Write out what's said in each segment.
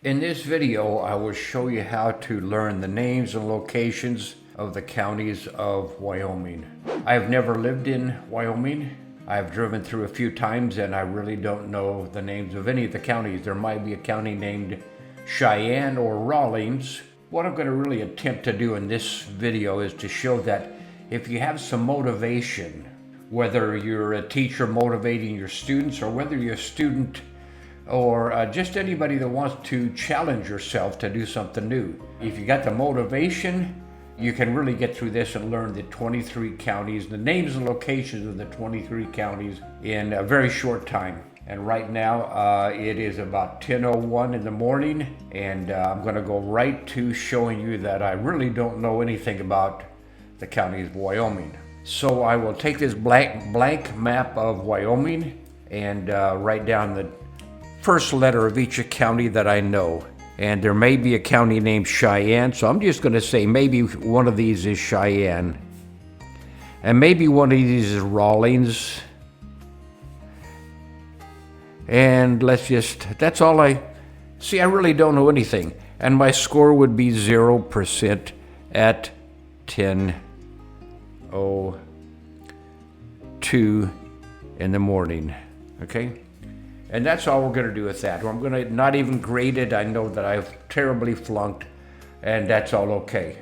In this video, I will show you how to learn the names and locations of the counties of Wyoming. I have never lived in Wyoming. I've driven through a few times and I really don't know the names of any of the counties. There might be a county named Cheyenne or Rawlins. What I'm going to really attempt to do in this video is to show that if you have some motivation, whether you're a teacher motivating your students or whether you're a student or just anybody that wants to challenge yourself to do something new. If you got the motivation, you can really get through this and learn the 23 counties, the names and locations of the 23 counties in a very short time. And right now it is about 10:01 in the morning, and I'm going to go right to showing you that I really don't know anything about the counties of Wyoming. So I will take this blank map of Wyoming and write down the first letter of each county that I know. And there may be a county named Cheyenne, so I'm just going to say maybe one of these is Cheyenne. And maybe one of these is Rawlins. And that's all I really don't know anything. And my score would be 0% at 10:02 in the morning, okay? And that's all we're going to do with that. I'm going to not even grade it. I know that I've terribly flunked, and that's all okay.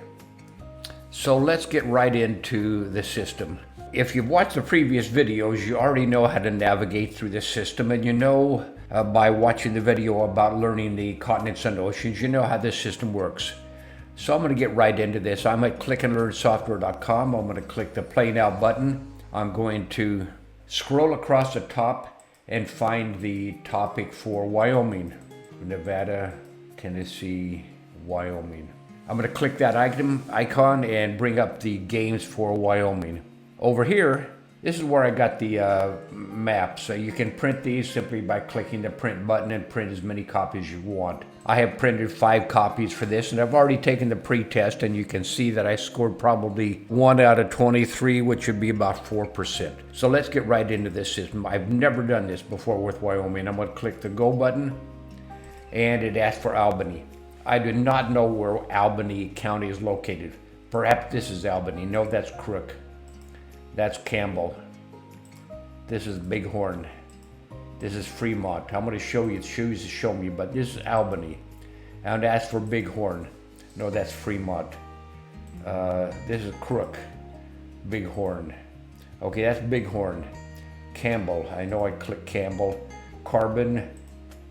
So let's get right into the system. If you've watched the previous videos, you already know how to navigate through the system, and you know by watching the video about learning the continents and oceans, you know how this system works. So I'm going to get right into this. I'm at clickandlearnsoftware.com. I'm going to click the Play Now button. I'm going to scroll across the top and find the topic for Wyoming. Nevada, Tennessee, Wyoming. I'm going to click that icon and bring up the games for Wyoming. Over here, this is where I got the map. So you can print these simply by clicking the print button and print as many copies as you want. I have printed 5 copies for this, and I've already taken the pre-test, and you can see that I scored probably 1 out of 23, which would be about 4%. So let's get right into this system. I've never done this before with Wyoming. I'm going to click the Go button, and it asks for Albany. I do not know where Albany County is located. Perhaps this is Albany. No, that's Crook. That's Campbell. This is Bighorn. This is Fremont. I'm going to show you, show me, but this is Albany. And ask for Bighorn. No, that's Fremont. This is Crook. Bighorn. Okay, that's Bighorn. Campbell. I know I clicked Campbell. Carbon.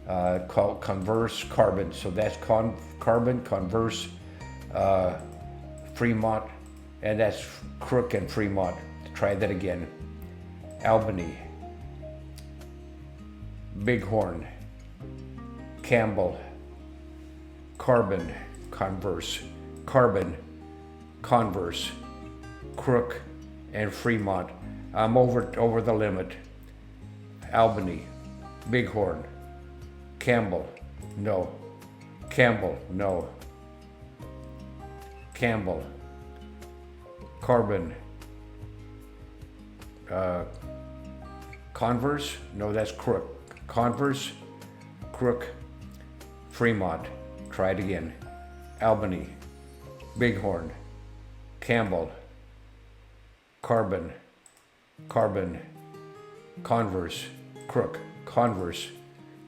Converse, Carbon. So that's Carbon, Converse, Fremont. And that's Crook and Fremont. Try that again. Albany, Bighorn, Campbell, Carbon, Converse, Carbon, Converse, Crook, and Fremont. I'm over the limit. Albany, Bighorn, Campbell, no. Campbell, no. Campbell, Carbon, Converse, no, that's Crook. Converse, Crook, Fremont. Try it again. Albany, Bighorn, Campbell, Carbon, Converse, Crook, Converse,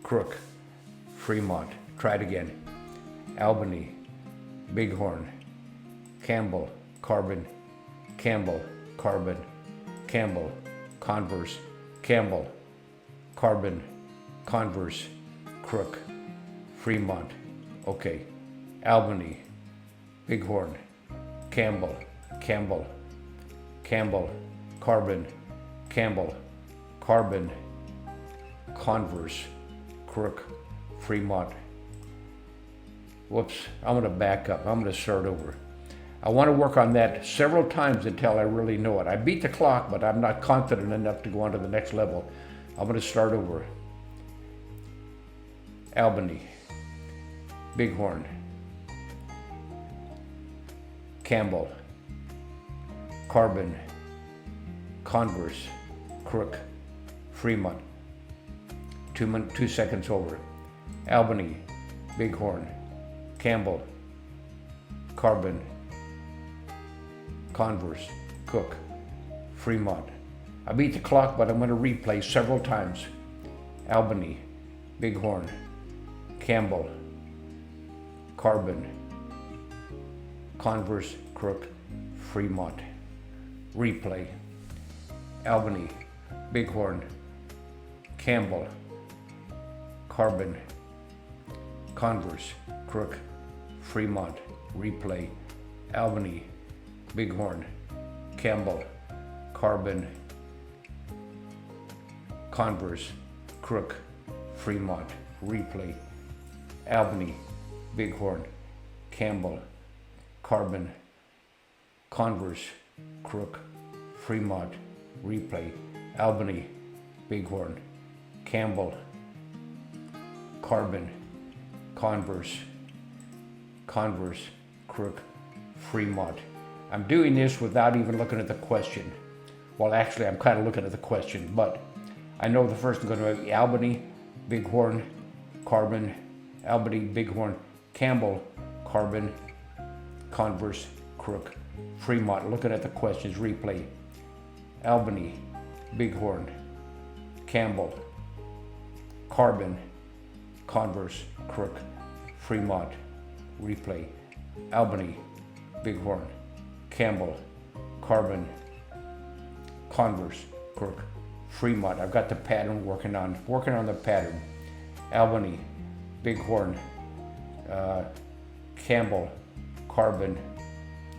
Crook, Fremont. Try it again. Albany, Bighorn, Campbell, Carbon, Campbell, Converse, Campbell, Carbon, Converse, Crook, Fremont. Okay. Albany, Bighorn, Campbell, Carbon, Converse, Crook, Fremont. Whoops, I'm going to back up. I'm going to start over. I want to work on that several times until I really know it. I beat the clock, but I'm not confident enough to go on to the next level. I'm going to start over. Albany, Bighorn, Campbell, Carbon, Converse, Crook, Fremont. 2 seconds over. Albany, Bighorn, Campbell, Carbon, Converse, Cook, Fremont. I beat the clock, but I'm going to replay several times. Albany, Bighorn, Campbell, Carbon, Converse, Crook, Fremont. Replay. Albany, Bighorn, Campbell, Carbon, Converse, Crook, Fremont. Replay. Albany, Bighorn, Campbell, Carbon, Converse, Crook, Fremont. Replay. Albany, Bighorn, Campbell, Carbon, Converse, Crook, Fremont. Replay. Albany, Bighorn, Campbell, Carbon, Converse, Crook, Fremont. I'm doing this without even looking at the question. Well, actually, I'm kind of looking at the question, but I know the first one's going to be Albany, Bighorn, Carbon, Albany, Bighorn, Campbell, Carbon, Converse, Crook, Fremont. Looking at the questions, replay. Albany, Bighorn, Campbell, Carbon, Converse, Crook, Fremont. Replay. Albany, Bighorn, Campbell, Carbon, Converse, Crook, Fremont. I've got the pattern working on the pattern. Albany, Bighorn, Campbell, Carbon,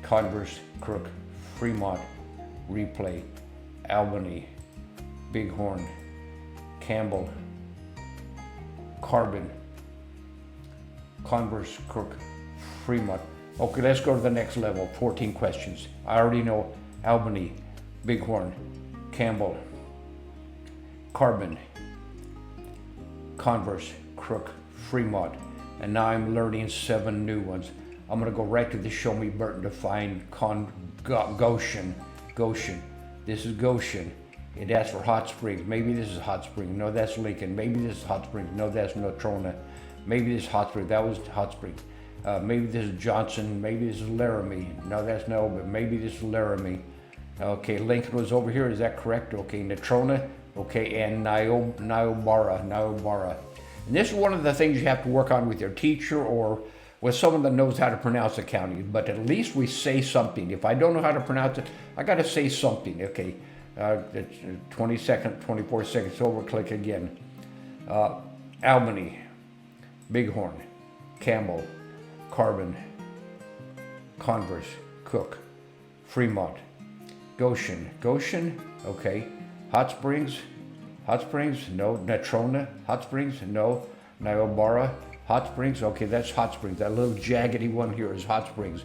Converse, Crook, Fremont. Replay. Albany, Bighorn, Campbell, Carbon, Converse, Crook, Fremont. Okay, let's go to the next level. 14 questions. I already know Albany, Bighorn, Campbell, Carbon, Converse, Crook, Fremont. And now I'm learning 7 new ones. I'm going to go right to the Show Me Burton to find Goshen. This is Goshen. It asks for Hot Springs. Maybe this is Hot Springs. No, that's Lincoln. Maybe this is Hot Springs. No, that's Natrona. Maybe this is Hot Springs. That was Hot Springs. Maybe this is Johnson. Maybe this is Laramie. No, that's no, but maybe this is Laramie. Okay, Lincoln was over here. Is that correct? Okay, Natrona. Okay, and Niobrara. And this is one of the things you have to work on with your teacher or with someone that knows how to pronounce the county. But at least we say something. If I don't know how to pronounce it, I got to say something. Okay, it's 20 seconds, 24 seconds over. Click again. Albany, Bighorn, Campbell, Carbon, Converse, Cook, Fremont, Goshen, okay, Hot Springs, no, Natrona, Hot Springs, no, Niobrara, Hot Springs, okay, that's Hot Springs, that little jaggedy one here is Hot Springs,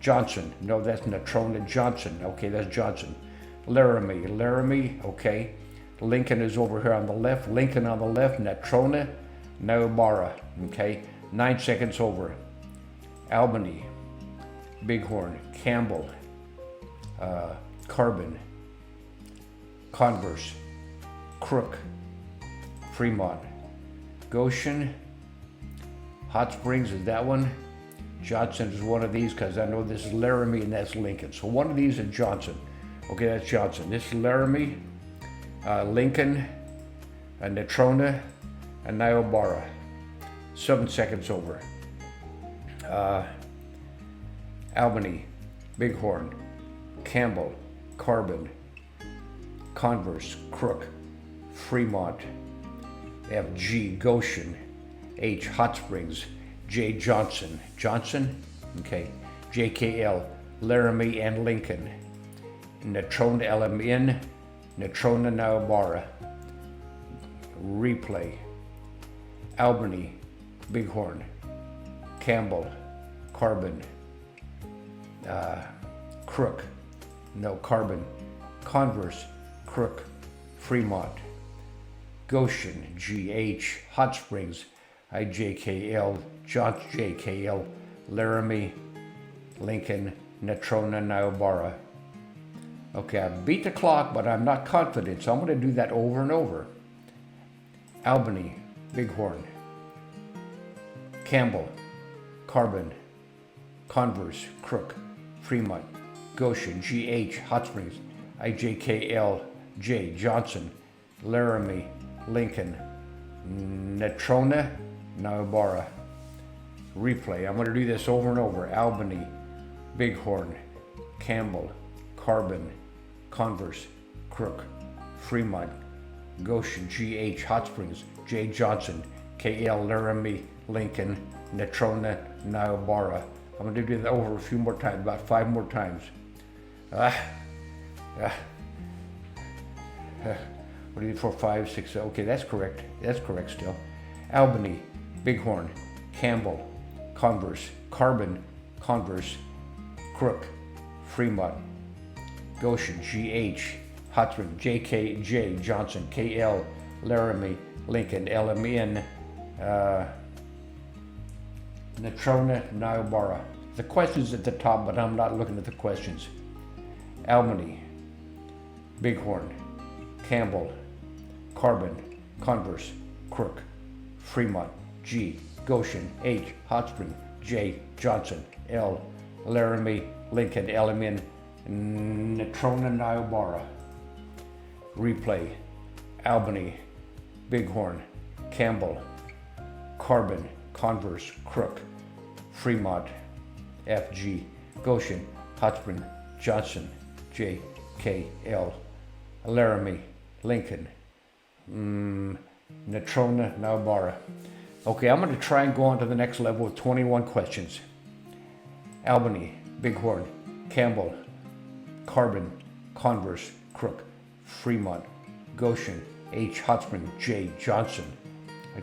Johnson, no, that's Natrona, Johnson, okay, that's Johnson, Laramie, okay, Lincoln is over here on the left, Natrona, Niobrara, okay, 9 seconds over. Albany, Bighorn, Campbell, Carbon, Converse, Crook, Fremont, Goshen, Hot Springs is that one. Johnson is one of these because I know this is Laramie and that's Lincoln. So one of these is Johnson. Okay, that's Johnson. This is Laramie, Lincoln, Natrona, and Niobrara. 7 seconds over. Albany, Bighorn, Campbell, Carbon, Converse, Crook, Fremont, FG, Goshen, H, Hot Springs, J, Johnson, okay, JKL, Laramie and Lincoln, Natrona, LMN, Natrona, Niobrara. Replay. Albany, Bighorn, Campbell, Carbon, Crook, no, Carbon, Converse, Crook, Fremont, Goshen, GH, Hot Springs, IJKL, John JKL, Laramie, Lincoln, Natrona, Niobrara. Okay, I beat the clock, but I'm not confident, so I'm going to do that over and over. Albany, Bighorn, Campbell, Carbon, Converse, Crook, Fremont, Goshen, GH, Hot Springs, IJKLJ, Johnson, Laramie, Lincoln, Natrona, Niobrara. Replay. I'm going to do this over and over. Albany, Bighorn, Campbell, Carbon, Converse, Crook, Fremont, Goshen, GH, Hot Springs, J. Johnson, KL, Laramie, Lincoln, Natrona, Niobrara. I'm going to do that over a few more times, about 5 more times. What do you do? 4, 5, 6, okay, that's correct. That's correct still. Albany, Bighorn, Campbell, Converse, Carbon, Converse, Crook, Fremont, Goshen, GH, Hot Springs, JKJ, Johnson, KL, Laramie, Lincoln, LMN, Natrona, Niobrara. The question's at the top, but I'm not looking at the questions. Albany, Bighorn, Campbell, Carbon, Converse, Crook, Fremont, G, Goshen, H, Hot Spring, J, Johnson, L, Laramie, Lincoln, LMN, Natrona, Niobrara. Replay. Albany, Bighorn, Campbell, Carbon, Converse, Crook, Fremont, FG, Goshen, Hot Spring, Johnson, J, K, L, Laramie, Lincoln, Natrona, Niobrara. Okay, I'm going to try and go on to the next level with 21 questions. Albany, Bighorn, Campbell, Carbon, Converse, Crook, Fremont, Goshen, H, Hot Spring, J, Johnson,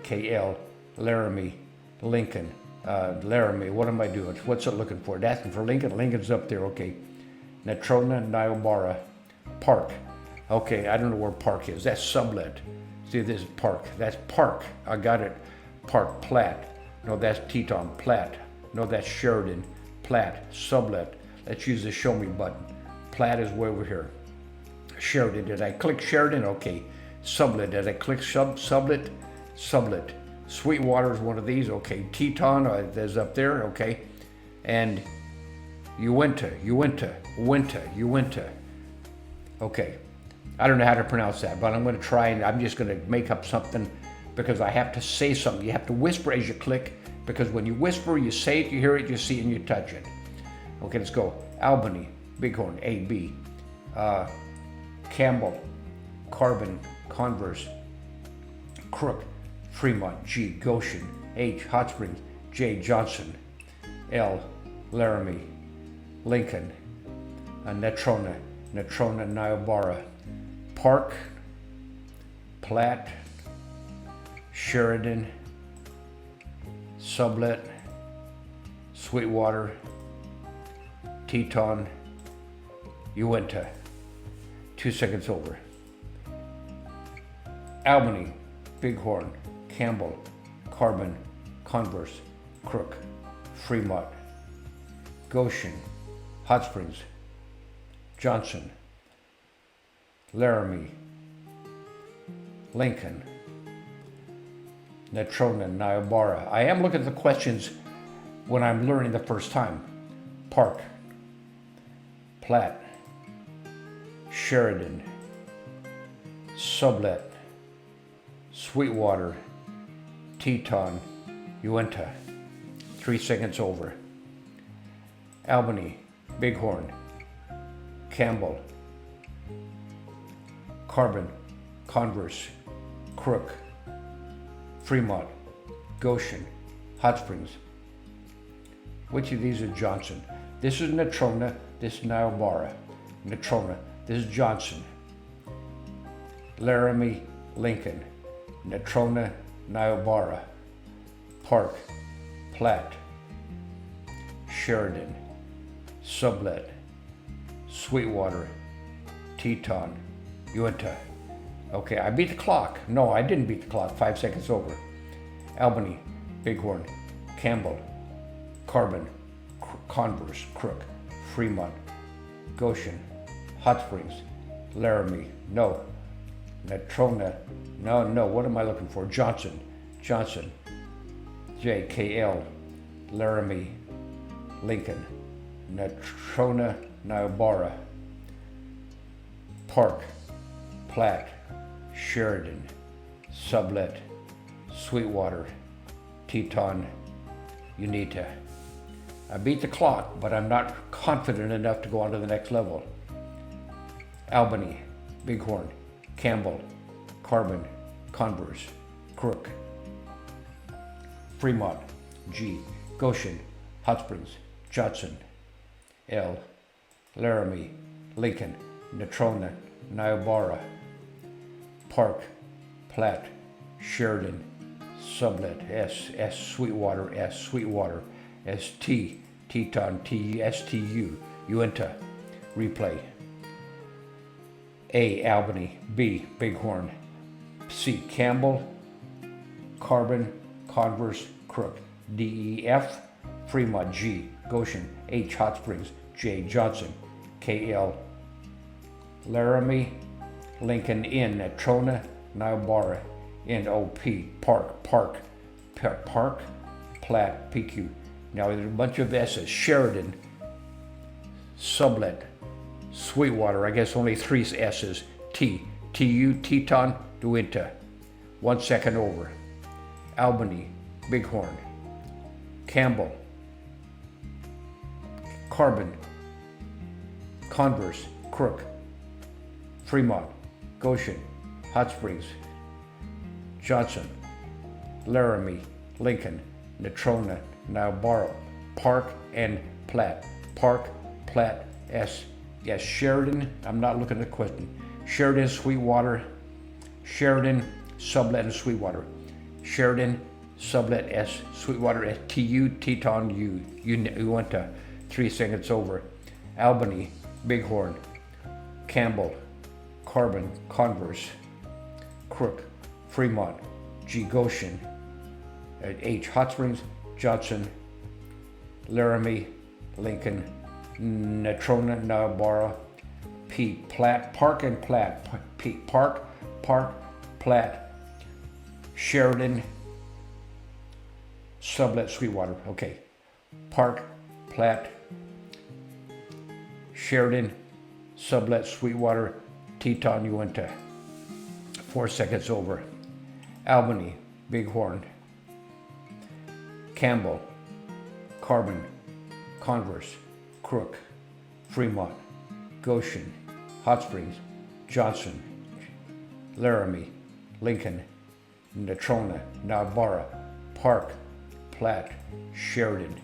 KL, Laramie, Lincoln, Laramie, what am I doing? What's it looking for? It's asking for Lincoln. Lincoln's up there, okay. Natrona, Niobrara, Park. Okay, I don't know where Park is. That's Sublette. See, this is Park. That's Park. I got it. Park, Platte. No, that's Teton, Platte. No, that's Sheridan, Platte, Sublette. Let's use the show me button. Platte is way over here. Sheridan, did I click Sheridan? Okay. Sublette, did I click Sublette? Sublette. Sweetwater is one of these, okay. Teton is up there, okay. And Uinta. Okay. I don't know how to pronounce that, but I'm going to try, and I'm just going to make up something because I have to say something. You have to whisper as you click, because when you whisper, you say it, you hear it, you see it, and you touch it. Okay, let's go. Albany, Bighorn, A, B. Campbell, Carbon, Converse, Crook, Fremont, G, Goshen, H, Hot Springs, J, Johnson, L, Laramie, Lincoln, Natrona, Niobrara, Park, Platte, Sheridan, Sublette, Sweetwater, Teton, Uinta. 2 seconds over. Albany, Bighorn, Campbell, Carbon, Converse, Crook, Fremont, Goshen, Hot Springs, Johnson, Laramie, Lincoln, Natrona, Niobrara. I am looking at the questions when I'm learning the first time. Park, Platte, Sheridan, Sublette, Sweetwater, Teton, Uinta. 3 seconds over. Albany, Bighorn, Campbell, Carbon, Converse, Crook, Fremont, Goshen, Hot Springs. Which of these is Johnson? This is Natrona, this is Niobrara. Natrona, this is Johnson. Laramie, Lincoln, Natrona, Niobrara. Park, Platte, Sheridan, Sublette, Sweetwater, Teton, Uinta. Okay, I beat the clock. No, I didn't beat the clock. 5 seconds over. Albany, Bighorn, Campbell, Carbon, Converse, Crook, Fremont, Goshen, Hot Springs, Laramie, no. Natrona, no, what am I looking for? Johnson, JKL, Laramie, Lincoln, Natrona, Niobrara, Park, Platte, Sheridan, Sublette, Sweetwater, Teton, Uinta. I beat the clock, but I'm not confident enough to go on to the next level. Albany, Bighorn, Campbell, Carbon, Converse, Crook, Fremont, G, Goshen, Hot Springs, Johnson, L, Laramie, Lincoln, Natrona, Niobrara, Park, Platte, Sheridan, Sublette, S, Sweetwater, ST, Teton, TSTU, Uinta, Replay. A, Albany, B, Bighorn, C, Campbell, Carbon, Converse, Crook, DEF, Fremont, G, Goshen, H, Hot Springs, J, Johnson, KL, Laramie, Lincoln, N, Natrona, Niobrara, NOP, Park, Platte, PQ. Now there's a bunch of S's. Sheridan, Sublette, Sweetwater, I guess only 3 S's. T, TU, Teton, Uinta. 1 second over. Albany, Bighorn, Campbell, Carbon, Converse, Crook, Fremont, Goshen, Hot Springs, Johnson, Laramie, Lincoln, Natrona, Niobrara, Park, and Platte. Park, Platte, S. Yes, Sheridan, I'm not looking at the question. Sheridan, Sweetwater, Sheridan, Sublette, and Sweetwater. Sheridan, Sublette, S, Sweetwater, S, TU, Teton, U, Uinta, 3 seconds over. Albany, Bighorn, Campbell, Carbon, Converse, Crook, Fremont, G, Goshen, H, Hot Springs, Johnson, Laramie, Lincoln, Natrona, Niobrara, P, Platte, Park and Platte, P, Park, Platte, Sheridan, Sublette, Sweetwater. Okay. Park, Platte, Sheridan, Sublette, Sweetwater, Teton, Uinta. 4 seconds over. Albany, Bighorn, Campbell, Carbon, Converse, Crook, Fremont, Goshen, Hot Springs, Johnson, Laramie, Lincoln, Natrona, Niobrara, Park, Platte, Sheridan,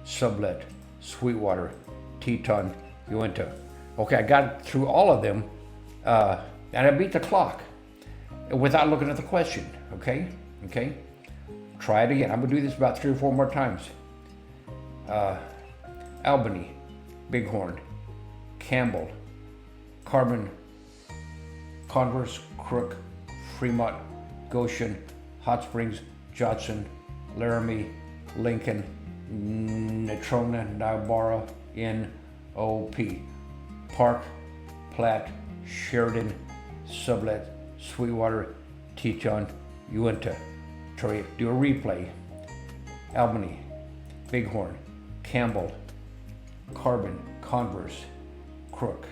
Sublette, Sweetwater, Teton, Uinta. Okay, I got through all of them, and I beat the clock without looking at the question. Okay? Try it again. I'm gonna do this about 3 or 4 more times. Albany, Bighorn, Campbell, Carbon, Converse, Crook, Fremont, Goshen, Hot Springs, Johnson, Laramie, Lincoln, Natrona, Niobrara, NOP, Park, Platte, Sheridan, Sublette, Sweetwater, Teton, Uinta. Do a replay. Albany, Bighorn, Campbell, Carbon, Converse, Crook,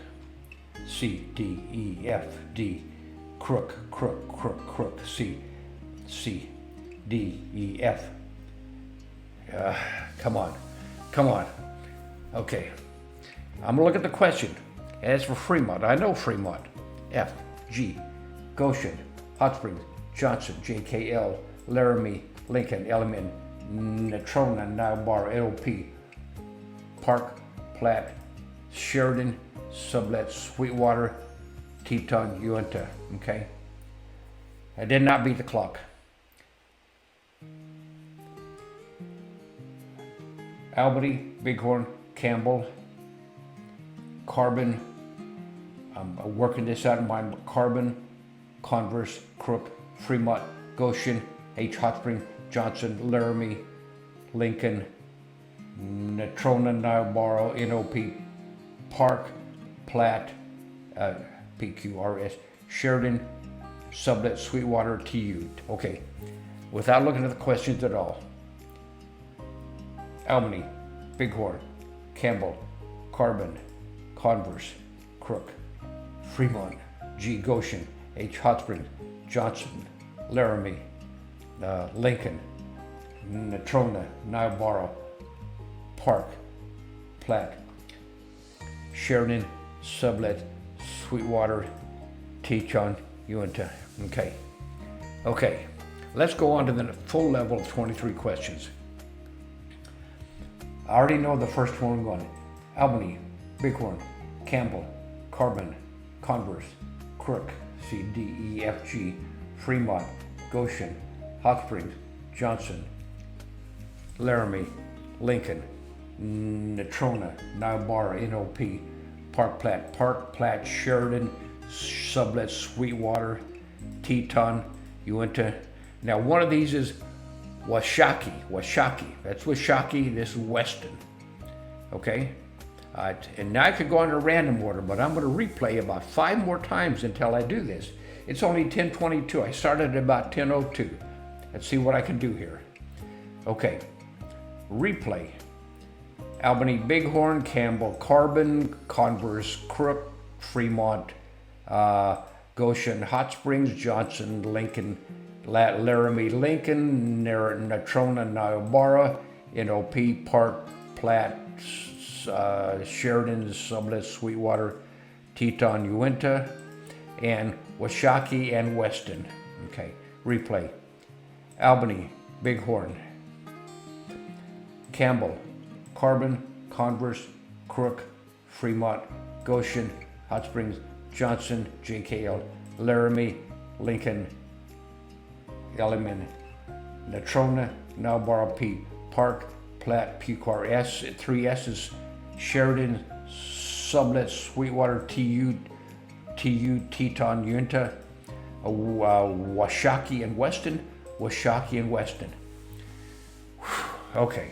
C, D, E, F, D, Crook, C, D, E, F. Come on. Okay. I'm gonna look at the question. As for Fremont, I know Fremont. F, G, Goshen, Hot Springs, Johnson, JKL, Laramie, Lincoln, LMN, Natrona, Niobrara, LP, Park, Platte, Sheridan, Sublette, Sweetwater, Teton, Uinta. Okay? I did not beat the clock. Albany, Bighorn, Campbell, Carbon. I'm working this out in my Carbon, Converse, Crook, Fremont, Goshen, H, Hot Spring, Johnson, Laramie, Lincoln, Natrona, Niobrara, NOP, Park, Platte, PQRS, Sheridan, Sublette, Sweetwater, TU. Okay, without looking at the questions at all. Albany, Bighorn, Campbell, Carbon, Converse, Crook, Fremont, G. Goshen, H. Hot Springs, Johnson, Laramie, Lincoln, Natrona, Niobrara, Park, Platte, Sheridan, Sublette, Sweetwater, Teton, Uinta. Okay, let's go on to the full level of 23 questions. I already know the first one going. Albany, Bighorn, Campbell, Carbon, Converse, Crook, C, D, E, F, G, Fremont, Goshen, Hot Springs, Johnson, Laramie, Lincoln, Natrona, Niobrara, NOP, Park, Platte, Sheridan, Sublette, Sweetwater, Teton, Uinta. Now one of these is Washakie. That's Washakie, this is Weston. Okay? And now I could go on to random order, but I'm going to replay about 5 more times until I do this. It's only 10:22. I started at about 10:02. Let's see what I can do here. Okay. Replay. Albany, Bighorn, Campbell, Carbon, Converse, Crook, Fremont, Goshen, Hot Springs, Johnson, Lincoln, Laramie, Lincoln, Natrona, Niobrara, NOP, Park, Platte, Sheridan, Sublette, Sweetwater, Teton, Uinta, and Washakie and Weston. Okay, replay. Albany, Bighorn, Campbell, Carbon, Converse, Crook, Fremont, Goshen, Hot Springs, Johnson, JKL, Laramie, Lincoln, Elliman, Natrona, Niobrara, P, Park, Platte, PQRS, 3 S's, Sheridan, Sublette, Sweetwater, TU, Teton, Uinta, Washakie and Weston. Okay,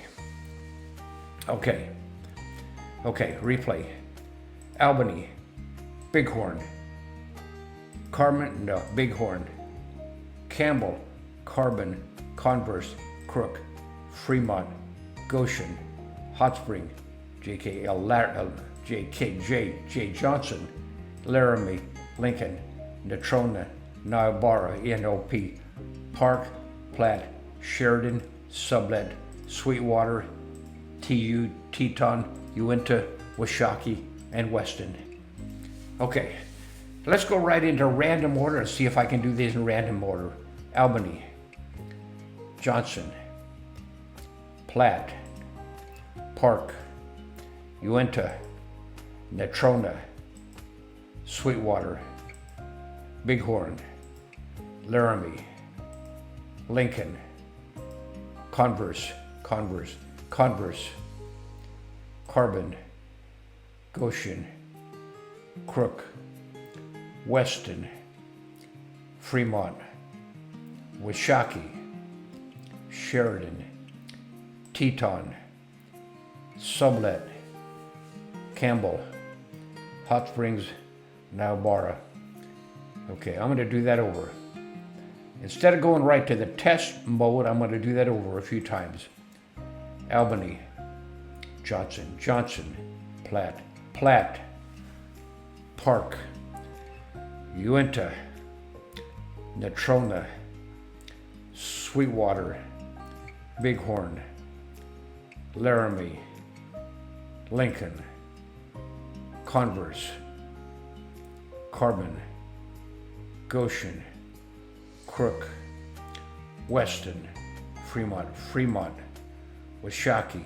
replay. Albany, Bighorn, Bighorn, Campbell, Carbon, Converse, Crook, Fremont, Goshen, Hot Spring, JKL, J. Johnson, Laramie, Lincoln, Natrona, Niobrara, NOP, Park, Platte, Sheridan, Sublette, Sweetwater, TU, Teton, Uinta, Washakie, and Weston. Okay, let's go right into random order and see if I can do these in random order. Albany, Johnson, Platte, Park, Uinta, Natrona, Sweetwater, Bighorn, Laramie, Lincoln, Converse, Carbon, Goshen, Crook, Weston, Fremont, Washakie, Sheridan, Teton, Sublette, Campbell, Hot Springs, Niobrara. Okay, I'm going to do that over. Instead of going right to the test mode, I'm going to do that over a few times. Albany, Johnson, Platte, Park, Uinta, Natrona, Sweetwater, Bighorn, Laramie, Lincoln, Converse, Carbon, Goshen, Crook, Weston, Fremont, Washakie,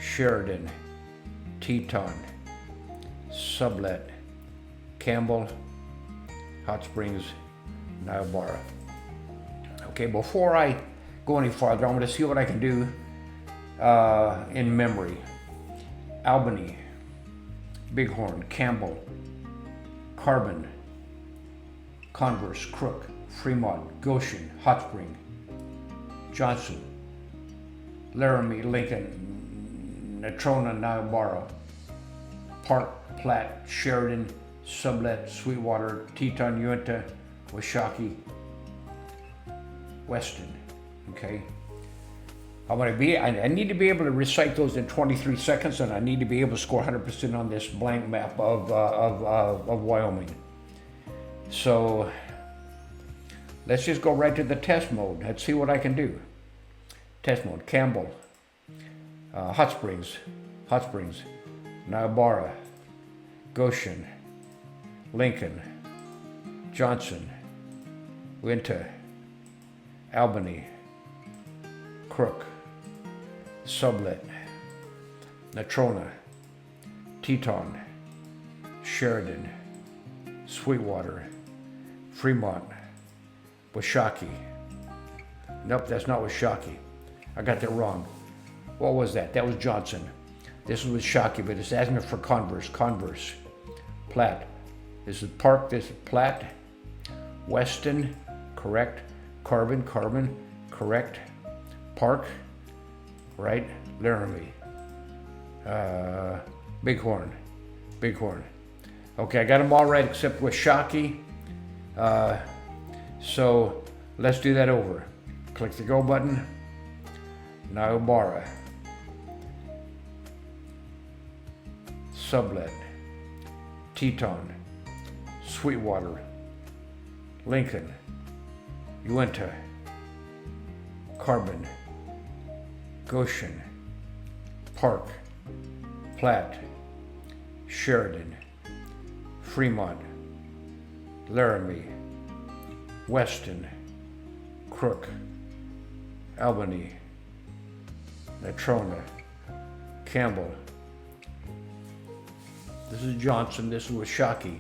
Sheridan, Teton, Sublette, Campbell, Hot Springs, Niobrara. Okay, before I go any farther, I'm going to see what I can do in memory. Albany, Bighorn, Campbell, Carbon, Converse, Crook, Fremont, Goshen, Hot Spring, Johnson, Laramie, Lincoln, Natrona, Niobrara, Park, Platte, Sheridan, Sublette, Sweetwater, Teton, Uinta, Washakie, Weston. Okay. I need to be able to recite those in 23 seconds, and I need to be able to score 100% on this blank map of Wyoming. So let's just go right to the test mode. Let's see what I can do. Test mode, Campbell, Hot Springs, Niobrara, Goshen, Lincoln, Johnson, Uinta, Albany, Crook, Sublette, Natrona, Teton, Sheridan, Sweetwater, Fremont, Washakie. Nope, that's not Washakie. I got that wrong. What was that? That was Johnson. This was Washakie, but it's asking for Converse. Platte. This is Park, this is Platte. Weston, correct. Carbon, correct. Park, right. Laramie. Bighorn. Okay, I got them all right except Washakie. So let's do that over. Click the go button. Niobrara. Sublette. Teton. Sweetwater. Lincoln. Uinta. Carbon. Goshen. Park. Platte. Sheridan. Fremont. Laramie. Weston. Crook. Albany. Natrona. Campbell. This is Johnson. This is Washakie.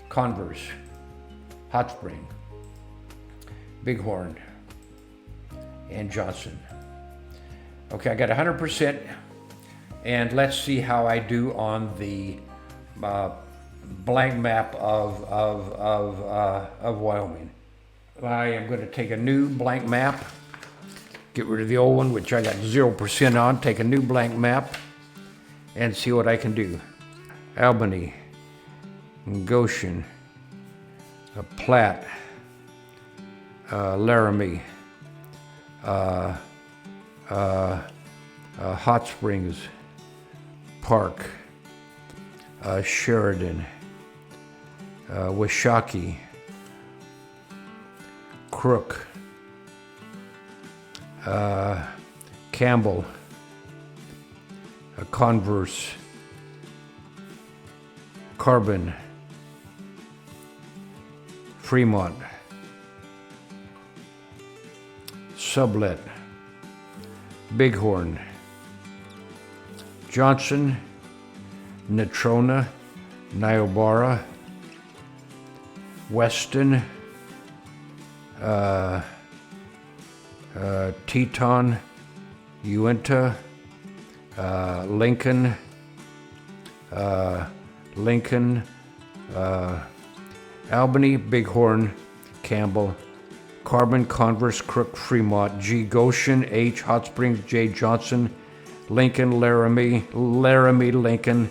Converse. Hot Spring. Bighorn. And Johnson. Okay, I got 100%. And let's see how I do on the blank map of Wyoming. I am going to take a new blank map, get rid of the old one, which I got 0% on, take a new blank map, and see what I can do. Albany, Goshen, Platte, Laramie, Hot Springs, Park, Sheridan, Washakie, Crook, Campbell, Converse, Carbon, Fremont, Sublette, Bighorn, Johnson, Natrona, Niobrara, Weston, Teton, Uinta, Lincoln, Albany, Bighorn, Campbell, Carbon, Converse, Crook, Fremont, G, Goshen, H, Hot Springs, J, Johnson, Lincoln, Laramie, Lincoln,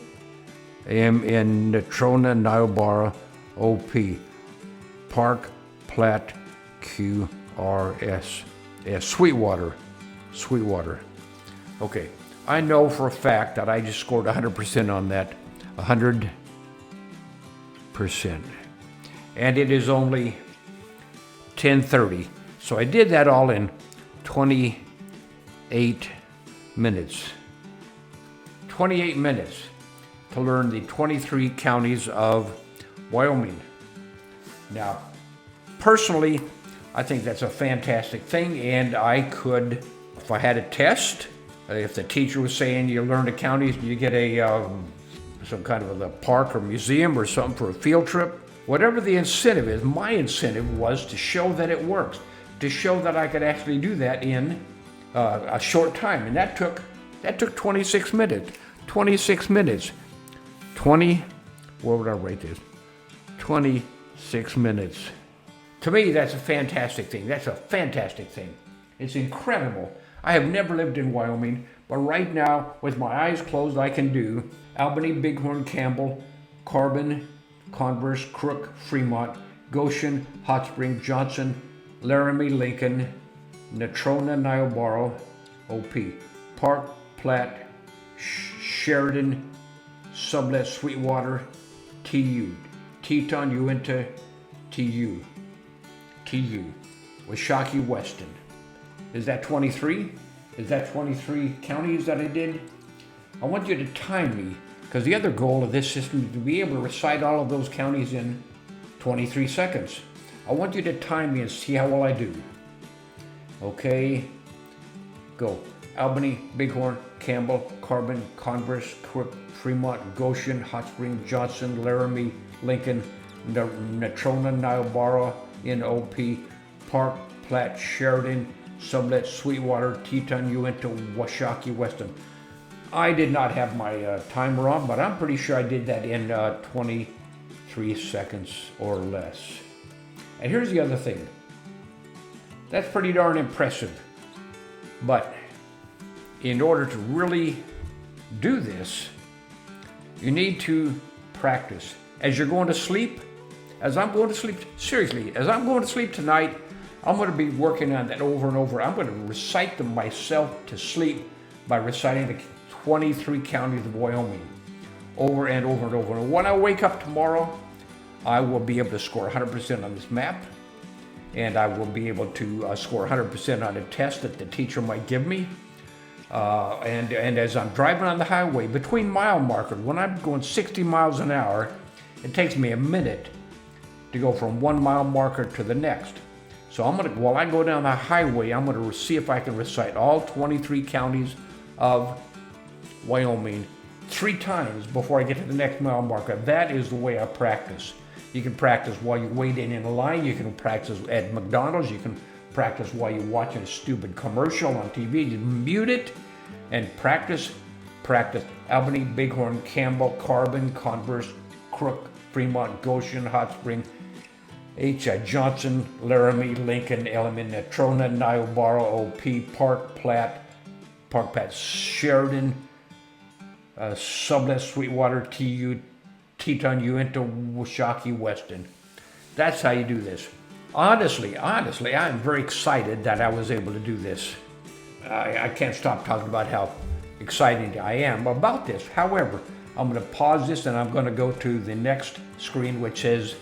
M, N, Natrona, Niobrara, O, P, Park, Platte, Q, R, S, S, Sweetwater. Okay, I know for a fact that I just scored 100% on that, 100%. And it is only 10:30. So I did that all in 28 minutes. 28 minutes to learn the 23 counties of Wyoming. Now, personally, I think that's a fantastic thing, and I could, if I had a test, if the teacher was saying you learn the counties, you get a some kind of a park or museum or something for a field trip, whatever the incentive is, my incentive was to show that it works, to show that I could actually do that in a short time, and that took 26 minutes. 26 minutes. Where would I rate this? 26 minutes. To me, that's a fantastic thing. That's a fantastic thing. It's incredible. I have never lived in Wyoming, but right now, with my eyes closed, I can do Albany, Bighorn, Campbell, Carbon, Converse, Crook, Fremont, Goshen, Hot Springs, Johnson, Laramie, Lincoln, Natrona, Niobrara, OP, Park, Platte, Sheridan, Sublette, Sweetwater, TU, Teton, Uinta, TU, Washakie, Weston. Is that 23? Is that 23 counties that I did? I want you to time me, because the other goal of this system is to be able to recite all of those counties in 23 seconds. I want you to time me and see how well I do. Okay, go. Albany, Bighorn, Campbell, Carbon, Converse, Crook, Fremont, Goshen, Hot Spring, Johnson, Laramie, Lincoln, Natrona, Niobrara, NOP, Park, Platte, Sheridan, Sublette, Sweetwater, Teton, Uinta, Washakie, Weston. I did not have my timer on, but I'm pretty sure I did that in 23 seconds or less. And here's the other thing. That's pretty darn impressive. But in order to really do this, you need to practice. As you're going to sleep, as I'm going to sleep, seriously, as I'm going to sleep tonight, I'm going to be working on that over and over. I'm going to recite them myself to sleep by reciting the 23 counties of Wyoming over and over and over. And when I wake up tomorrow, I will be able to score 100% on this map, and I will be able to score 100% on a test that the teacher might give me. And as I'm driving on the highway, between mile markers, when I'm going 60 miles an hour, it takes me a minute to go from 1 mile marker to the next. So while I go down the highway, I'm gonna see if I can recite all 23 counties of Wyoming 3 times before I get to the next mile marker. That is the way I practice. You can practice while you wait in a line. You can practice at McDonald's. You can practice while you're watching a stupid commercial on TV. You mute it and practice. Albany, Bighorn, Campbell, Carbon, Converse, Crook, Fremont, Goshen, Hot Spring, Johnson, Laramie, Lincoln, Element, Natrona, Niobrara, OP, Park, Platte, Sheridan, Sublette, Sweetwater, TU, Teton, Uinta, Washakie, Weston. That's how you do this. Honestly, I'm very excited that I was able to do this. I can't stop talking about how excited I am about this. However, I'm going to pause this and I'm going to go to the next screen, which says,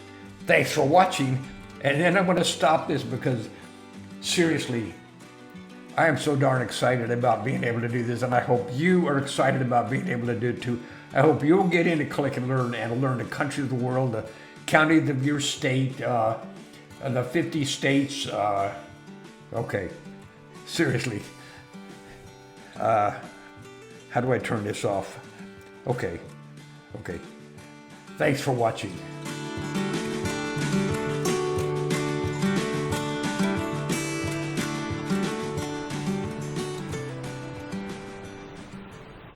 thanks for watching. And then I'm going to stop this because, seriously, I am so darn excited about being able to do this, and I hope you are excited about being able to do it too. I hope you'll get into Click and Learn and learn the countries of the world, the counties of your state, the 50 states. Okay, seriously. How do I turn this off? Okay. Thanks for watching.